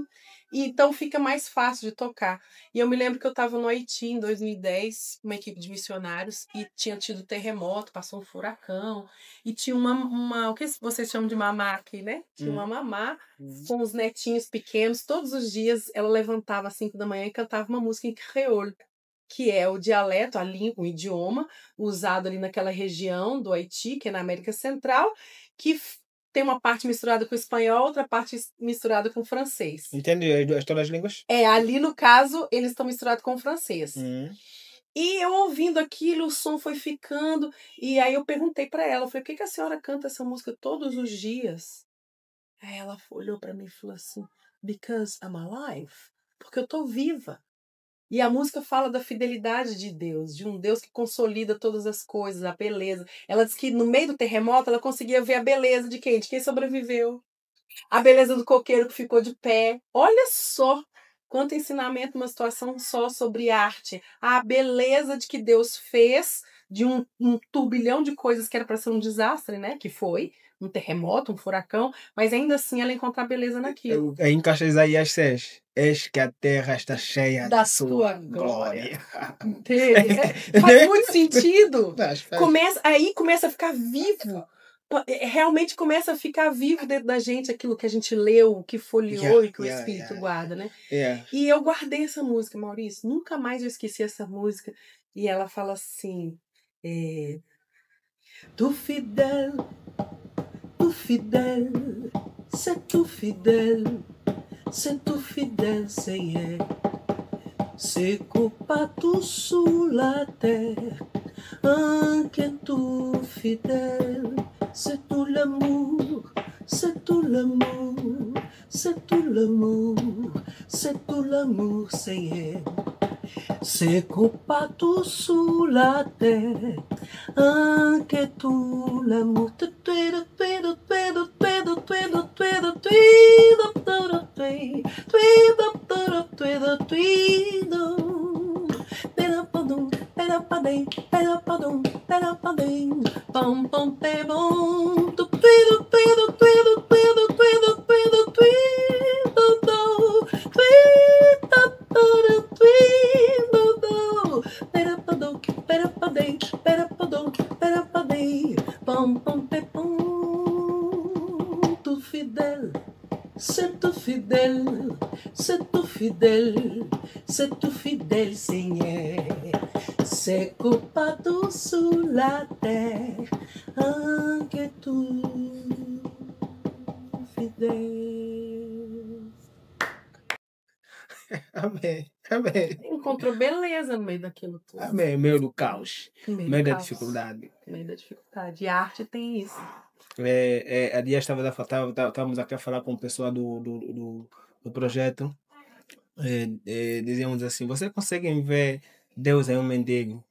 E então fica mais fácil de tocar. E eu me lembro que eu estava no Haiti em 2010, uma equipe de missionários, e tinha tido terremoto, passou um furacão, e tinha o que vocês chamam de mamá aqui, né? Tinha uma mamá com os netinhos pequenos, todos os dias ela levantava às 5 da manhã e cantava uma música em creole, que é o dialeto, a língua, o idioma usado ali naquela região do Haiti, que é na América Central, que tem uma parte misturada com espanhol, outra parte misturada com francês. Entende todas as línguas? Ali no caso, eles estão misturados com francês. E eu ouvindo aquilo, o som foi ficando, e aí eu perguntei para ela, falei, por que a senhora canta essa música todos os dias? Aí ela olhou para mim e falou assim, because I'm alive, porque eu tô viva. E a música fala da fidelidade de Deus, de um Deus que consolida todas as coisas, a beleza. Ela disse que no meio do terremoto ela conseguia ver a beleza de quem? De quem sobreviveu. A beleza do coqueiro que ficou de pé. Olha só quanto ensinamento, uma situação só sobre arte. A beleza de que Deus fez de um turbilhão de coisas que era para ser um desastre, né? Que foi um terremoto, um furacão, mas ainda assim ela encontra beleza naquilo. Aí encaixa Isaías 6. Eis que a terra está cheia Da de sua sua glória. glória. Entende? Faz muito sentido. Faz. Aí começa a ficar vivo. Realmente começa a ficar vivo dentro da gente aquilo que a gente leu, que folheou e que o Espírito guarda, né? Yeah. E eu guardei essa música, Maurício. Nunca mais eu esqueci essa música. E ela fala assim: Tu fidèle, c'est tout fidèle, Seigneur. C'est partout sous la terre, un qui est tout fidèle. C'est tout l'amour, c'est tout l'amour, c'est tout l'amour, c'est tout l'amour, Seigneur. C'est partout sous la terre, un qui est tout l'amour. C'est tout fidèle, Seigneur. C'est partout sous la terre, un que tout fidèle. Amém. Amém. Encontrou beleza no meio daquilo tudo. Amém. Meio do caos. Meio da dificuldade. Meio da dificuldade. E a arte tem isso. A dia estávamos aqui a falar com o pessoal do projeto. Dizíamos assim: vocês conseguem ver Deus em um mendigo?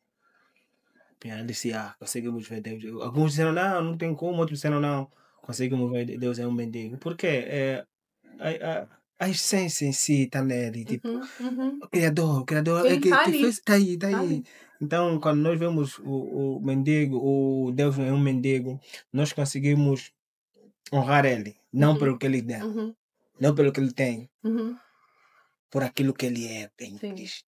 Eu disse: conseguimos ver Deus. Alguns disseram: não tem como. Outros disseram: não, conseguimos ver Deus em um mendigo. Porque a essência em si está nele. Tipo, o Criador Ele que tá ali. fez, está aí. Ali. Então, quando nós vemos o mendigo, o Deus em um mendigo, nós conseguimos honrar ele. Não pelo que ele deu, não pelo que ele tem, por aquilo que ele é em Cristo.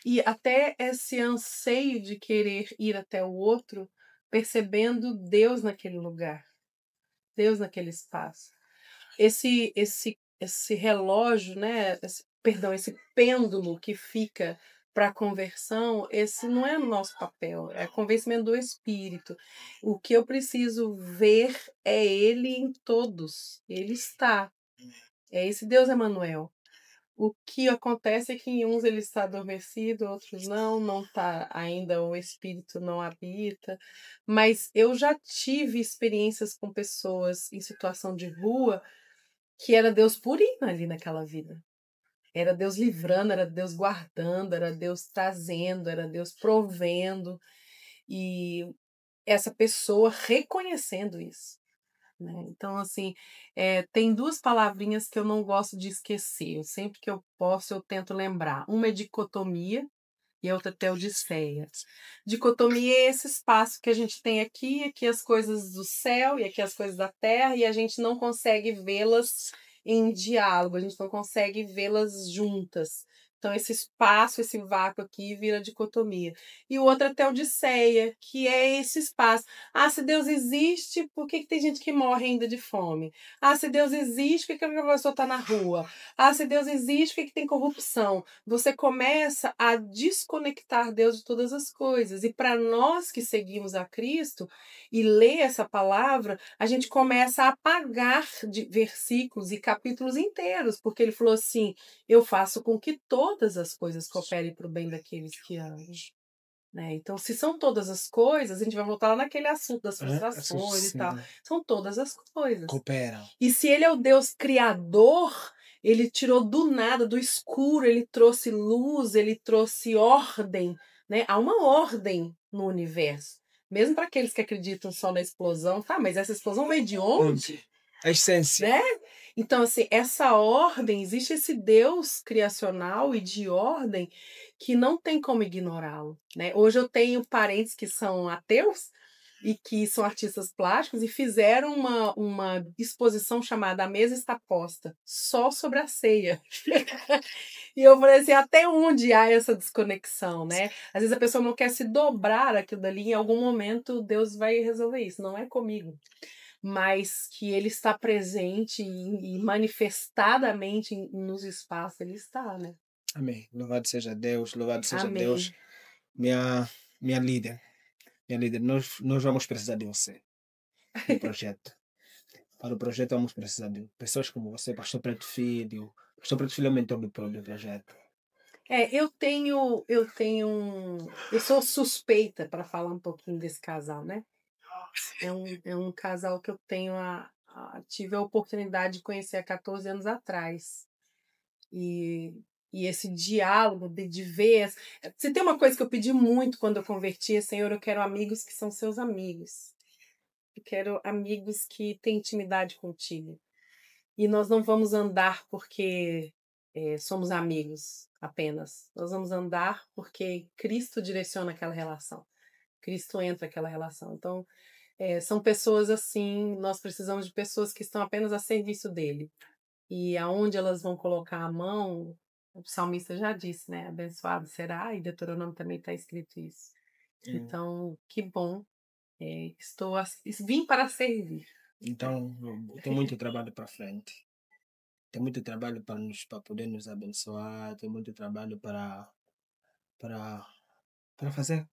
E até esse anseio de querer ir até o outro, percebendo Deus naquele lugar, Deus naquele espaço. Esse relógio, né? Esse pêndulo que fica para a conversão, esse não é o nosso papel, é convencimento do Espírito. O que eu preciso ver é Ele em todos, Ele está. É esse Deus Emanuel. O que acontece é que em uns ele está adormecido, outros não está ainda, o espírito não habita. Mas eu já tive experiências com pessoas em situação de rua que era Deus purinho ali naquela vida. Era Deus livrando, era Deus guardando, era Deus trazendo, era Deus provendo. E essa pessoa reconhecendo isso. Né? Então, assim, tem duas palavrinhas que eu não gosto de esquecer. Sempre que eu posso, eu tento lembrar. Uma é dicotomia e a outra é teodiceia. Dicotomia é esse espaço que a gente tem aqui as coisas do céu e aqui as coisas da terra, e a gente não consegue vê-las em diálogo, a gente não consegue vê-las juntas. Então, esse espaço, esse vácuo aqui vira dicotomia. E o outro é teodiceia, que é esse espaço. Se Deus existe, por que tem gente que morre ainda de fome? Se Deus existe, por que a pessoa está na rua? Se Deus existe, por que tem corrupção? Você começa a desconectar Deus de todas as coisas. E para nós que seguimos a Cristo e lê essa palavra, a gente começa a apagar de versículos e capítulos inteiros, porque ele falou assim: eu faço com que todas as coisas cooperem para o bem daqueles que amam. Né? Então, se são todas as coisas, a gente vai voltar lá naquele assunto das frustrações e tal. São todas as coisas. Cooperam. E se ele é o Deus criador, ele tirou do nada, do escuro, ele trouxe luz, ele trouxe ordem. Né? Há uma ordem no universo. Mesmo para aqueles que acreditam só na explosão, mas essa explosão veio de onde? A essência. Né? Então, assim, essa ordem, existe esse Deus criacional e de ordem que não tem como ignorá-lo, né? Hoje eu tenho parentes que são ateus e que são artistas plásticos e fizeram uma exposição chamada A Mesa Está Posta, só sobre a ceia. E eu falei assim, até onde há essa desconexão, né? Às vezes a pessoa não quer se dobrar aquilo dali, em algum momento Deus vai resolver isso, não é comigo. Mas que ele está presente e manifestadamente nos espaços, ele está, né? Amém. Louvado seja Deus, louvado seja Deus. Amém. Minha, minha líder, nós vamos precisar de você no projeto. Para o projeto vamos precisar de pessoas como você, Pastor Preto Filho. Pastor Preto Filho é o mentor do projeto. Eu sou suspeita para falar um pouquinho desse casal, né? É um casal que eu tive a oportunidade de conhecer há 14 anos atrás. E esse diálogo de ver. Se tem uma coisa que eu pedi muito quando eu converti, é, Senhor, eu quero amigos que são seus amigos. Eu quero amigos que têm intimidade contigo. E nós não vamos andar porque somos amigos apenas. Nós vamos andar porque Cristo direciona aquela relação. Cristo entra naquela relação. Então, são pessoas assim, nós precisamos de pessoas que estão apenas a serviço dele. E aonde elas vão colocar a mão, o salmista já disse, né? Abençoado será, e Deuteronômio também está escrito isso. Então, que bom. Vim para servir. Então, tem muito trabalho para frente. Tem muito trabalho para poder nos abençoar. Tem muito trabalho para fazer,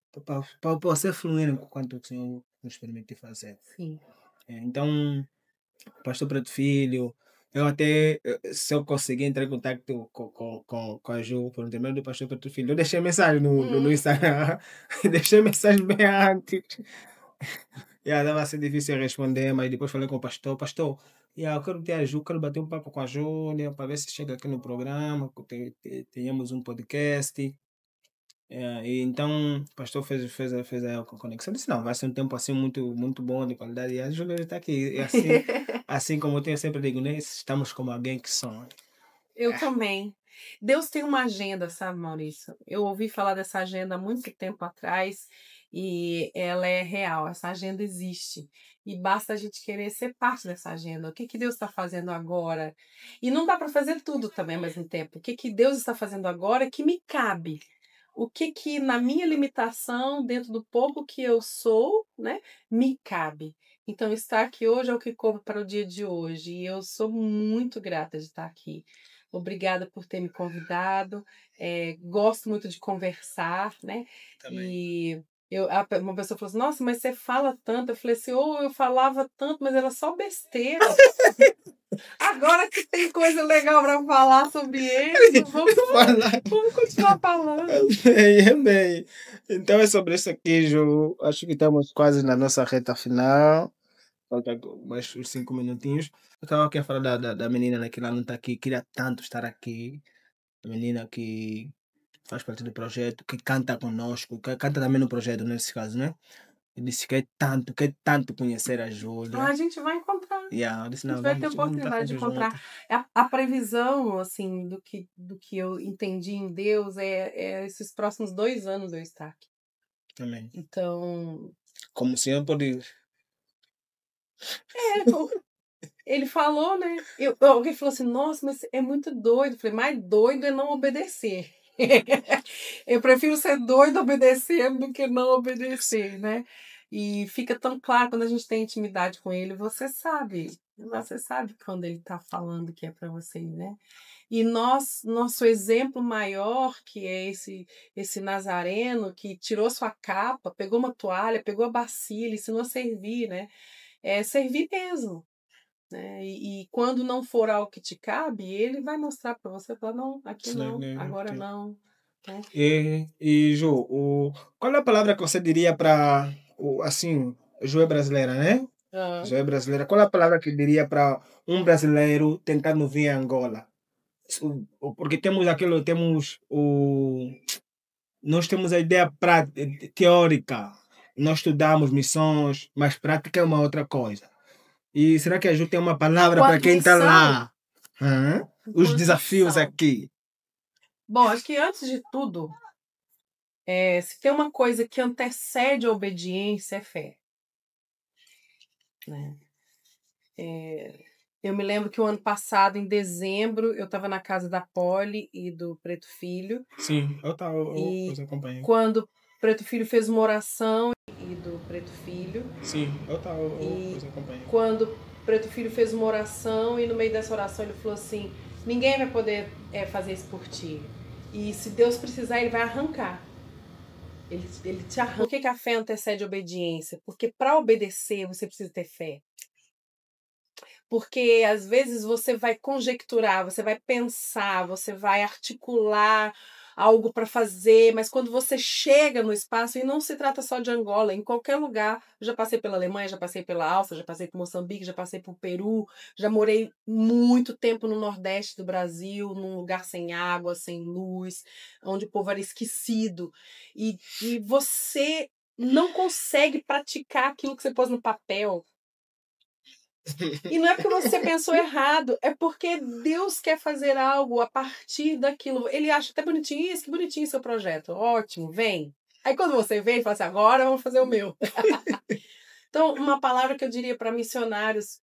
para você fluir enquanto o Senhor nos permite fazer. Sim. Então, Pastor Preto Filho, eu até, se eu conseguir entrar em contato com a Ju, por intermédio do Pastor Preto Filho, eu deixei mensagem no Instagram, deixei mensagem bem antes. Estava a ser difícil responder, mas depois falei com o pastor, eu quero ter a Ju, quero bater um papo com a Júlia, para ver se chega aqui no programa, que tenhamos um podcast. E então, o pastor fez a conexão. Eu disse, não, vai ser um tempo assim muito bom, de qualidade. E a Júlia está aqui. E assim, assim como eu sempre digo, né? Estamos como alguém que sonha. Eu também. Deus tem uma agenda, sabe, Maurício? Eu ouvi falar dessa agenda há muito tempo atrás e ela é real. Essa agenda existe. E basta a gente querer ser parte dessa agenda. O que que Deus está fazendo agora? E não dá para fazer tudo também ao mesmo tempo. O que que Deus está fazendo agora que me cabe? O que que na minha limitação, dentro do pouco que eu sou, né, me cabe? Então, estar aqui hoje é o que coube para o dia de hoje. E eu sou muito grata de estar aqui. Obrigada por ter me convidado. Gosto muito de conversar, né? Também. E uma pessoa falou assim, nossa, mas você fala tanto. Eu falei assim, eu falava tanto, mas era só besteira. Agora que tem coisa legal para falar sobre ele, vamos continuar falando. Bem. Então é sobre isso aqui, Ju. Acho que estamos quase na nossa reta final. Falta mais uns 5 minutinhos. Eu estava aqui a falar da menina, né, que ela não está aqui. Queria tanto estar aqui. A menina que faz parte do projeto, que canta conosco, que canta também no projeto, nesse caso, né? Eu disse que quer tanto conhecer a Júlia. A gente vai encontrar. Eu disse, A gente não, vai ter vamos estar oportunidade de juntos. encontrar. A previsão, assim, do que eu entendi em Deus é esses próximos 2 anos eu estar aqui. Também. Então, Como o senhor pode. ele falou, né? Alguém falou assim, nossa, mas é muito doido. Eu falei, mais doido é não obedecer. Eu prefiro ser doido obedecendo do que não obedecer, né? E fica tão claro quando a gente tem intimidade com ele, você sabe quando ele está falando que é para você, né? E nosso exemplo maior, que é esse nazareno que tirou sua capa, pegou uma toalha, pegou a bacia, ele ensinou a servir, né? É servir mesmo, né? E quando não for algo que te cabe, ele vai mostrar para você, falar, não, aqui não, agora não. Né? Ju, qual é a palavra que você diria para, assim, Ju é brasileira, né? Ju é brasileira. Qual é a palavra que diria para um brasileiro tentando vir a Angola? Porque nós temos a ideia teórica, nós estudamos missões, mas prática é uma outra coisa. E será que a Ju tem uma palavra para quem está lá? Os desafios Construção. aqui. Bom, acho que antes de tudo, se tem uma coisa que antecede a obediência, é fé. Né? Eu me lembro que o ano passado, em dezembro, eu estava na casa da Polly e do Preto Filho. Sim, E os acompanhei. quando o Preto Filho fez uma oração e do Preto Filho. Sim, E os acompanhei. quando o Preto Filho fez uma oração e no meio dessa oração ele falou assim: ninguém vai poder fazer isso por ti. E se Deus precisar, ele vai arrancar. Ele te arranca. Por que a fé antecede a obediência? Porque para obedecer você precisa ter fé. Porque às vezes você vai conjecturar, você vai pensar, você vai articular algo para fazer, mas quando você chega no espaço, e não se trata só de Angola, em qualquer lugar, eu já passei pela Alemanha, já passei pela Áustria, já passei por Moçambique, já passei por Peru, já morei muito tempo no Nordeste do Brasil, num lugar sem água, sem luz, onde o povo era esquecido. E você não consegue praticar aquilo que você pôs no papel. E não é porque você pensou errado, é porque Deus quer fazer algo a partir daquilo. Ele acha até bonitinho isso, que bonitinho seu projeto. Ótimo, vem. Aí quando você vem, ele fala assim, agora vamos fazer o meu. Então, uma palavra que eu diria para missionários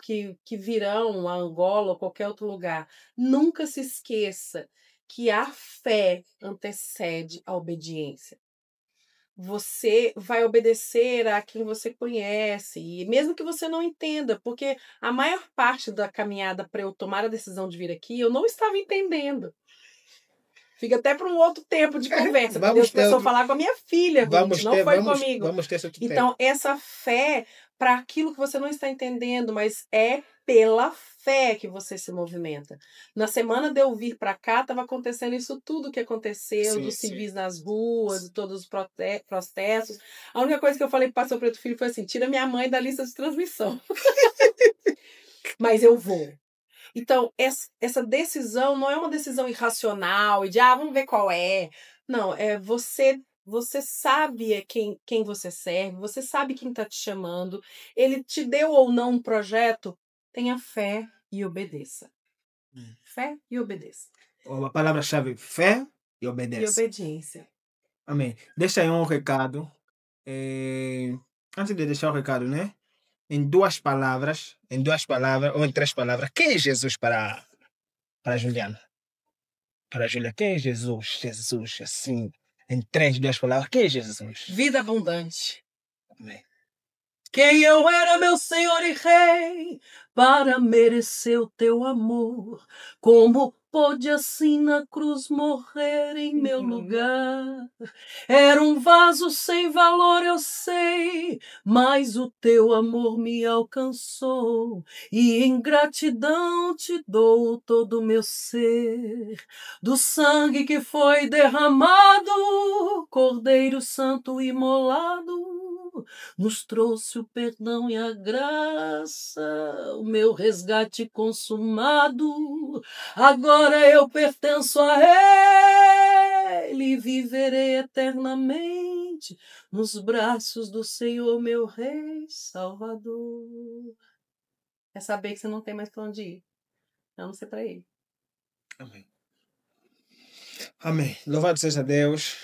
que virão a Angola ou qualquer outro lugar, nunca se esqueça que a fé antecede a obediência. Você vai obedecer a quem você conhece, e mesmo que você não entenda, porque a maior parte da caminhada para eu tomar a decisão de vir aqui, eu não estava entendendo. Fica até para um outro tempo de conversa, porque Deus começou a falar com a minha filha, Ruth, não foi comigo. Vamos ter esse outro Então, essa fé para aquilo que você não está entendendo, mas é pela fé que você se movimenta. Na semana de eu vir para cá, estava acontecendo isso tudo que aconteceu, dos civis nas ruas, de todos os protestos. A única coisa que eu falei para o pastor Preto Filho foi assim, tira minha mãe da lista de transmissão. Mas eu vou. Então, essa decisão não é uma decisão irracional e de, vamos ver qual é. Não, você sabe quem você serve, você sabe quem está te chamando, ele te deu ou não um projeto, tenha fé e obedeça. Fé e obedeça. A palavra-chave, fé e obediência. E obediência. Amém. Deixa aí um recado. Antes de deixar o recado, né? Em duas palavras, ou em três palavras, quem é Jesus para Juliana? Para Júlia, quem é Jesus? Jesus, assim, em duas palavras, quem é Jesus? Vida abundante. Amém. Quem eu era, meu Senhor e Rei, para merecer o teu amor, como pôde assim na cruz morrer em meu lugar? Era um vaso sem valor, eu sei, mas o teu amor me alcançou, e em gratidão te dou todo o meu ser. Do sangue que foi derramado, Cordeiro Santo imolado, nos trouxe o perdão e a graça, o meu resgate consumado. Agora eu pertenço a Ele e viverei eternamente nos braços do Senhor, meu Rei Salvador. É saber que você não tem mais para onde ir, a não ser para Ele. Amém. Amém. Louvado seja Deus.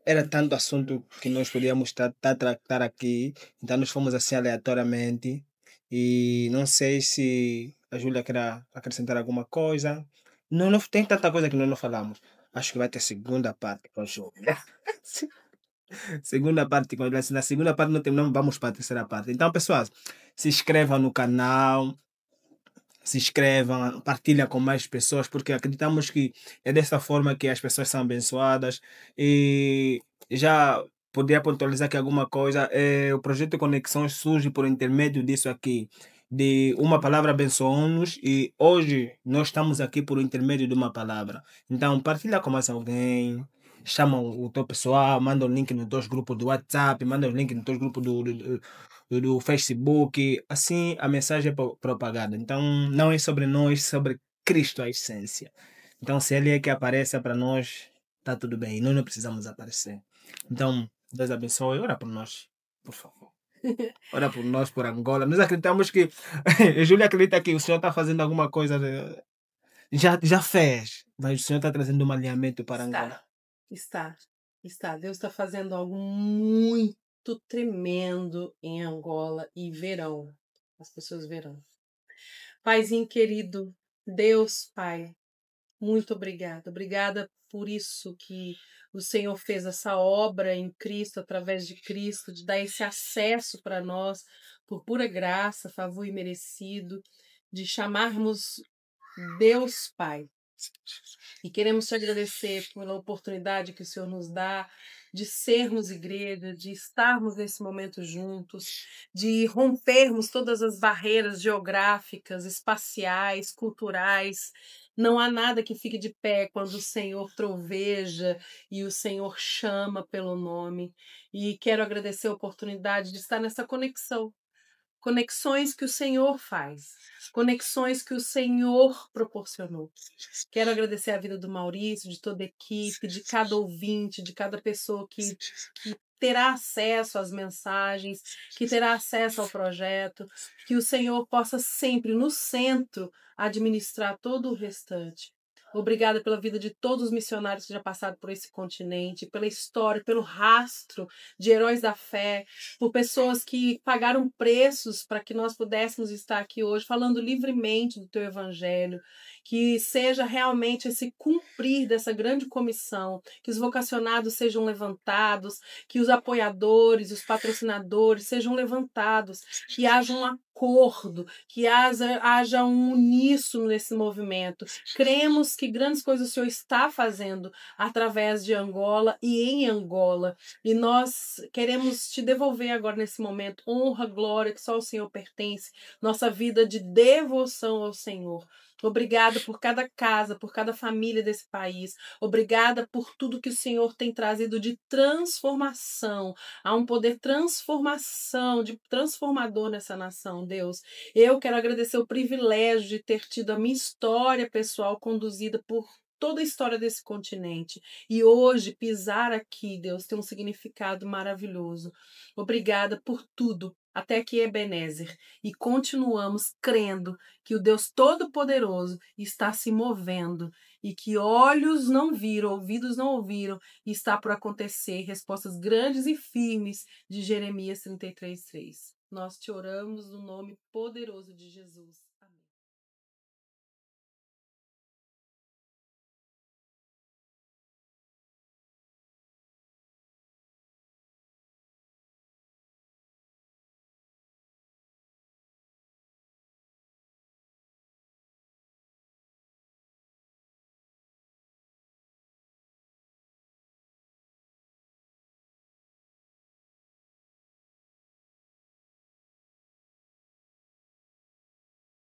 Era tanto assunto que nós podíamos tratar aqui, então nós fomos assim aleatoriamente, e não sei se a Júlia quer acrescentar alguma coisa. Não tem tanta coisa que nós não falamos. Acho que vai ter segunda parte com a Júlia. Segunda parte com a Júlia. Na segunda parte não vamos para a terceira parte. Então, pessoal, se inscrevam no canal, se inscrevam, partilhem com mais pessoas, porque acreditamos que é dessa forma que as pessoas são abençoadas. E já poderia pontualizar que alguma coisa, o projeto Conexões surge por intermédio disso aqui, de uma palavra abençoou-nos, e hoje nós estamos aqui por intermédio de uma palavra. Então partilha com mais alguém, chama o teu pessoal, manda o link nos teus grupos do WhatsApp, manda o link nos teus grupos do Facebook, assim a mensagem é propagada. Então não é sobre nós, é sobre Cristo, a essência. Então se Ele é que apareça para nós, está tudo bem, nós não precisamos aparecer. Então Deus abençoe, ora por nós, por favor. Ora por nós, por Angola. Nós acreditamos que, a Júlia acredita que o Senhor está fazendo alguma coisa, já fez, mas o Senhor está trazendo um alinhamento para Angola. Está, está, está. Deus está fazendo algo muito tremendo em Angola e verão. As pessoas verão. Paizinho querido, Deus, Pai, muito obrigada. Obrigada por isso que o Senhor fez essa obra em Cristo, através de Cristo, de dar esse acesso para nós, por pura graça, favor imerecido, de chamarmos Deus Pai. E queremos te agradecer pela oportunidade que o Senhor nos dá de sermos igreja, de estarmos nesse momento juntos, de rompermos todas as barreiras geográficas, espaciais, culturais. Não há nada que fique de pé quando o Senhor troveja e o Senhor chama pelo nome. E quero agradecer a oportunidade de estar nessa conexão. Conexões que o Senhor faz, conexões que o Senhor proporcionou. Quero agradecer a vida do Maurício, de toda a equipe, de cada ouvinte, de cada pessoa que terá acesso às mensagens, que terá acesso ao projeto, que o Senhor possa sempre, no centro, administrar todo o restante. Obrigada pela vida de todos os missionários que já passaram por esse continente, pela história, pelo rastro de heróis da fé, por pessoas que pagaram preços para que nós pudéssemos estar aqui hoje falando livremente do teu evangelho, que seja realmente esse cumprir dessa grande comissão, que os vocacionados sejam levantados, que os apoiadores, os patrocinadores sejam levantados, que haja um acordo, que haja um uníssono nesse movimento. Cremos que grandes coisas o Senhor está fazendo através de Angola e em Angola, e nós queremos te devolver agora nesse momento honra, glória que só o Senhor pertence, nossa vida de devoção ao Senhor. Obrigada por cada casa, por cada família desse país. Obrigada por tudo que o Senhor tem trazido de transformação. Há um poder transformação, de transformador nessa nação, Deus. Eu quero agradecer o privilégio de ter tido a minha história pessoal conduzida por toda a história desse continente. E hoje, pisar aqui, Deus, tem um significado maravilhoso. Obrigada por tudo, até aqui, Ebenezer. E continuamos crendo que o Deus Todo-Poderoso está se movendo e que olhos não viram, ouvidos não ouviram, e está por acontecer respostas grandes e firmes de Jeremias 33:3. Nós te oramos no nome poderoso de Jesus.